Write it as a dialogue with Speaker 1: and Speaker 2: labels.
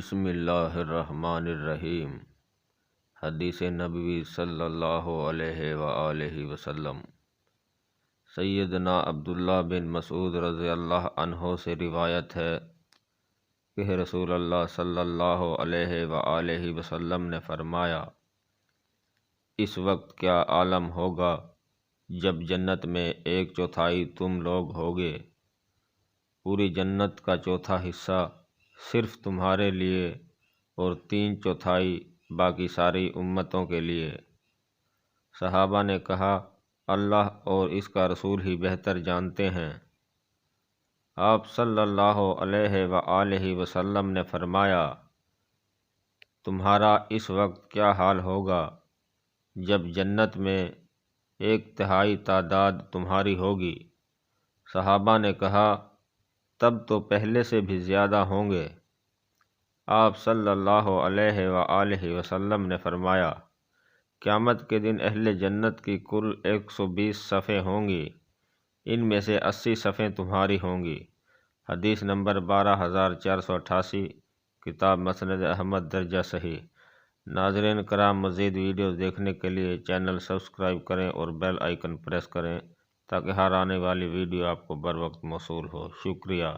Speaker 1: بسم اللہ الرحمن الرحیم۔ حدیث نبوی صلی اللہ علیہ وآلہ وسلم۔ سیدنا عبداللہ بن مسعود رضی اللہ عنہ سے روایت ہے کہ رسول اللہ صلی اللہ علیہ وآلہ وسلم نے فرمایا، اس وقت کیا عالم ہوگا جب جنت میں 1/4 تم لوگ ہوگے، پوری جنت کا چوتھا حصہ صرف تمہارے لیے اور 3/4 باقی ساری امتوں کے لیے۔ صحابہ نے کہا، اللہ اور اس کا رسول ہی بہتر جانتے ہیں۔ آپ صلی اللہ علیہ وآلہ وسلم نے فرمایا، تمہارا اس وقت کیا حال ہوگا جب جنت میں 1/3 تعداد تمہاری ہوگی۔ صحابہ نے کہا، تب تو پہلے سے بھی زیادہ ہوں گے۔ آپ صلی اللہ علیہ وآلہ وسلم نے فرمایا، قیامت کے دن اہل جنت کی کل 120 صفیں ہوں گی، ان میں سے 80 صفیں تمہاری ہوں گی۔ حدیث نمبر 12488، کتاب مسند احمد درجہ صحیح۔ ناظرین کرام، مزید ویڈیوز دیکھنے کے لیے چینل سبسکرائب کریں اور بیل آئیکن پریس کریں تاکہ ہر آنے والی ویڈیو آپ کو بر وقت موصول ہو۔ شکریہ۔